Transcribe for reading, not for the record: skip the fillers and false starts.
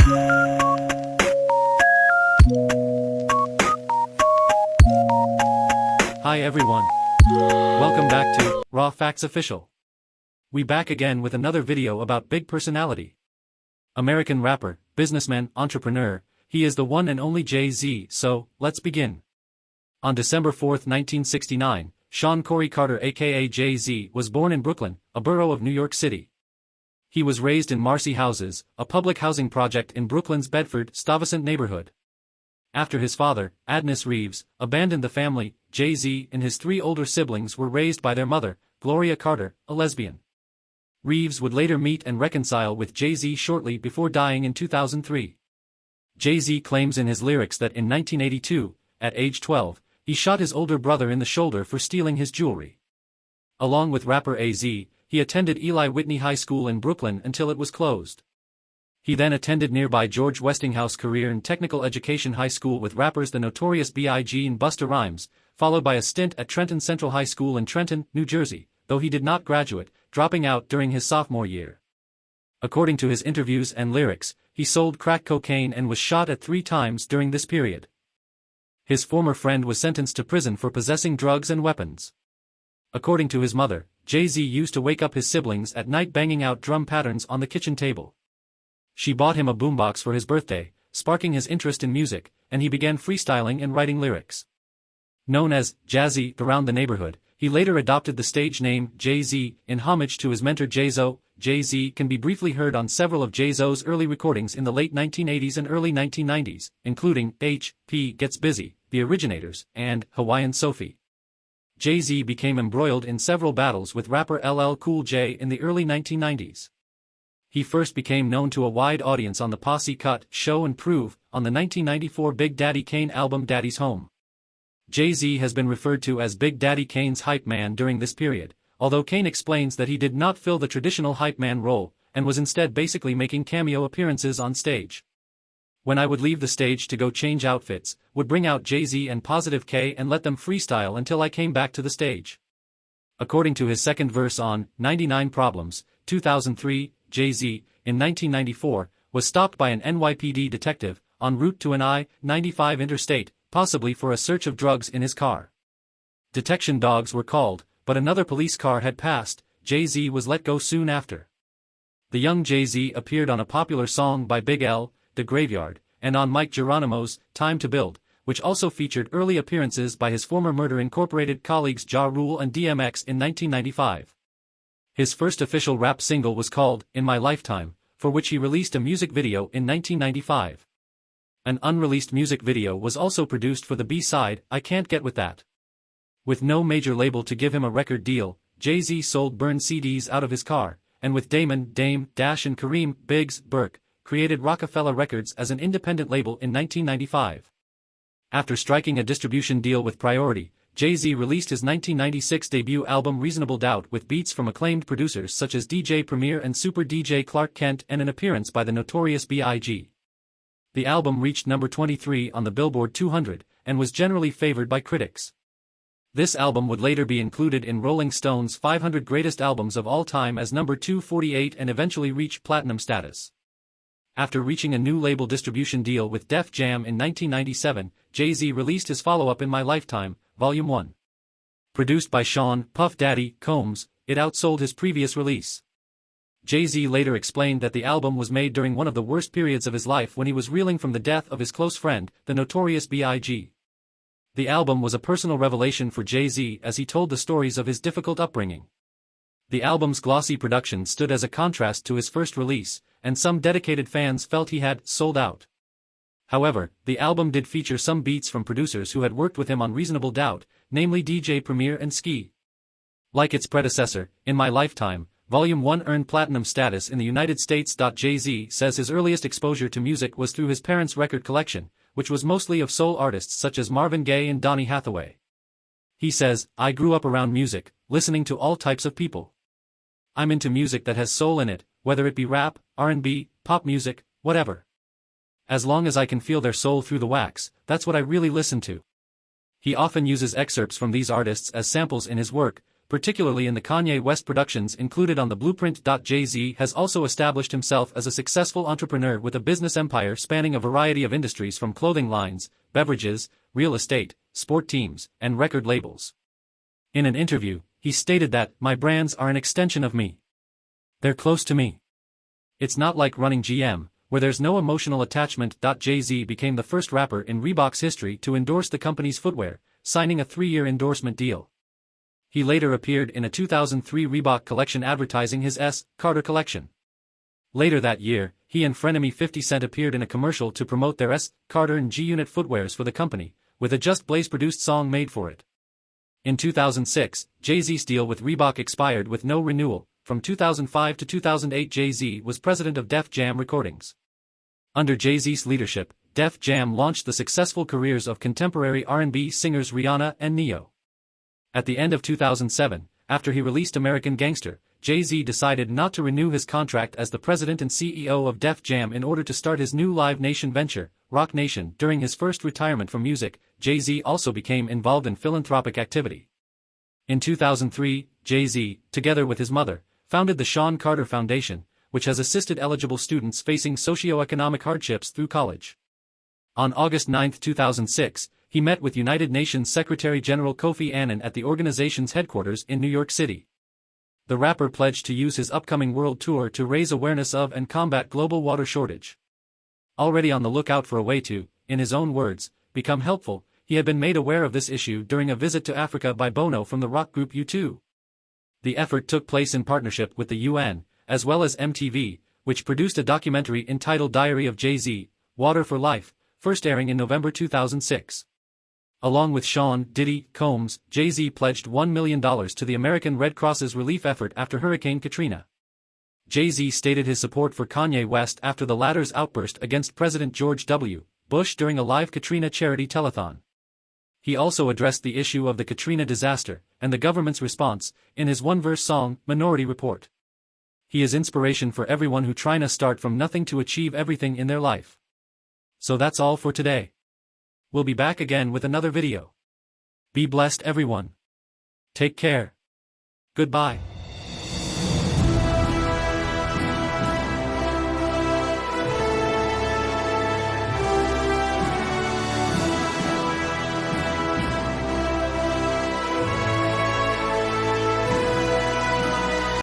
Hi everyone. Welcome back to Raw Facts Official. We back again with another video about big personality. American rapper, businessman, entrepreneur, he is the one and only Jay-Z, so, let's begin. On December 4, 1969, Sean Corey Carter aka Jay-Z was born in Brooklyn, a borough of New York City. He was raised in Marcy Houses, a public housing project in Brooklyn's Bedford-Stuyvesant neighborhood. After his father, Adnis Reeves, abandoned the family, Jay-Z and his three older siblings were raised by their mother, Gloria Carter, a lesbian. Reeves would later meet and reconcile with Jay-Z shortly before dying in 2003. Jay-Z claims in his lyrics that in 1982, at age 12, he shot his older brother in the shoulder for stealing his jewelry. Along with rapper AZ, he attended Eli Whitney High School in Brooklyn until it was closed. He then attended nearby George Westinghouse Career and Technical Education High School with rappers the Notorious B.I.G. and Busta Rhymes, followed by a stint at Trenton Central High School in Trenton, New Jersey, though he did not graduate, dropping out during his sophomore year. According to his interviews and lyrics, he sold crack cocaine and was shot at 3 times during this period. His former friend was sentenced to prison for possessing drugs and weapons. According to his mother, Jay-Z used to wake up his siblings at night banging out drum patterns on the kitchen table. She bought him a boombox for his birthday, sparking his interest in music, and he began freestyling and writing lyrics. Known as Jazzy around the neighborhood, he later adopted the stage name Jay-Z in homage to his mentor Jay-Z. Jay-Z can be briefly heard on several of Jay-Z's early recordings in the late 1980s and early 1990s, including H.P. Gets Busy, The Originators, and Hawaiian Sophie. Jay-Z became embroiled in several battles with rapper LL Cool J in the early 1990s. He first became known to a wide audience on the Posse Cut, Show and Prove, on the 1994 Big Daddy Kane album Daddy's Home. Jay-Z has been referred to as Big Daddy Kane's hype man during this period, although Kane explains that he did not fill the traditional hype man role, and was instead basically making cameo appearances on stage. When I would leave the stage to go change outfits, would bring out Jay-Z and Positive K and let them freestyle until I came back to the stage. According to his second verse on 99 Problems, 2003, Jay-Z, in 1994, was stopped by an NYPD detective, en route to an I-95 interstate, possibly for a search of drugs in his car. Detection dogs were called, but another police car had passed. Jay-Z was let go soon after. The young Jay-Z appeared on a popular song by Big L, The Graveyard, and on Mike Geronimo's Time to Build, which also featured early appearances by his former Murder Incorporated colleagues Ja Rule and DMX in 1995. His first official rap single was called In My Lifetime, for which he released a music video in 1995. An unreleased music video was also produced for the B-side, I Can't Get With That. With no major label to give him a record deal, Jay-Z sold burned CDs out of his car, and with Dame Dash and Kareem Biggs Burke, created Rockefeller Records as an independent label in 1995. After striking a distribution deal with Priority, Jay-Z released his 1996 debut album Reasonable Doubt with beats from acclaimed producers such as DJ Premier and Super DJ Clark Kent and an appearance by the Notorious B.I.G. The album reached number 23 on the Billboard 200, and was generally favored by critics. This album would later be included in Rolling Stone's 500 Greatest Albums of All Time as number 248 and eventually reach platinum status. After reaching a new label distribution deal with Def Jam in 1997, Jay-Z released his follow-up In My Lifetime, Volume 1. Produced by Sean Puff Daddy Combs, it outsold his previous release. Jay-Z later explained that the album was made during one of the worst periods of his life when he was reeling from the death of his close friend, the Notorious B.I.G. The album was a personal revelation for Jay-Z as he told the stories of his difficult upbringing. The album's glossy production stood as a contrast to his first release, and some dedicated fans felt he had sold out. However, the album did feature some beats from producers who had worked with him on Reasonable Doubt, namely DJ Premier and Ski. Like its predecessor, In My Lifetime, Volume 1 earned platinum status in the United States. Jay-Z says his earliest exposure to music was through his parents' record collection, which was mostly of soul artists such as Marvin Gaye and Donny Hathaway. He says, I grew up around music, listening to all types of people. I'm into music that has soul in it, whether it be rap, R&B, pop music, whatever. As long as I can feel their soul through the wax, that's what I really listen to. He often uses excerpts from these artists as samples in his work, particularly in the Kanye West productions included on the Blueprint. Jay-Z has also established himself as a successful entrepreneur with a business empire spanning a variety of industries from clothing lines, beverages, real estate, sport teams, and record labels. In an interview, he stated that, "My brands are an extension of me. They're close to me. It's not like running GM, where there's no emotional attachment." Jay-Z became the first rapper in Reebok's history to endorse the company's footwear, signing a 3-year endorsement deal. He later appeared in a 2003 Reebok collection advertising his S. Carter collection. Later that year, he and frenemy 50 Cent appeared in a commercial to promote their S. Carter and G-Unit footwears for the company, with a Just Blaze produced song made for it. In 2006, Jay-Z's deal with Reebok expired with no renewal. From 2005 to 2008, Jay-Z was president of Def Jam Recordings. Under Jay-Z's leadership, Def Jam launched the successful careers of contemporary R&B singers Rihanna and Ne-Yo. At the end of 2007, after he released American Gangster, Jay-Z decided not to renew his contract as the president and CEO of Def Jam in order to start his new Live Nation venture, Roc Nation. During his first retirement from music, Jay-Z also became involved in philanthropic activity. In 2003, Jay-Z, together with his mother, founded the Sean Carter Foundation, which has assisted eligible students facing socioeconomic hardships through college. On August 9, 2006, he met with United Nations Secretary-General Kofi Annan at the organization's headquarters in New York City. The rapper pledged to use his upcoming world tour to raise awareness of and combat global water shortage. Already on the lookout for a way to, in his own words, become helpful, he had been made aware of this issue during a visit to Africa by Bono from the rock group U2. The effort took place in partnership with the UN, as well as MTV, which produced a documentary entitled Diary of Jay-Z, Water for Life, first airing in November 2006. Along with Sean Diddy Combs, Jay-Z pledged $1 million to the American Red Cross's relief effort after Hurricane Katrina. Jay-Z stated his support for Kanye West after the latter's outburst against President George W. Bush during a live Katrina charity telethon. He also addressed the issue of the Katrina disaster and the government's response in his one-verse song, Minority Report. He is inspiration for everyone who trying to start from nothing to achieve everything in their life. So that's all for today. We'll be back again with another video. Be blessed, everyone. Take care. Goodbye.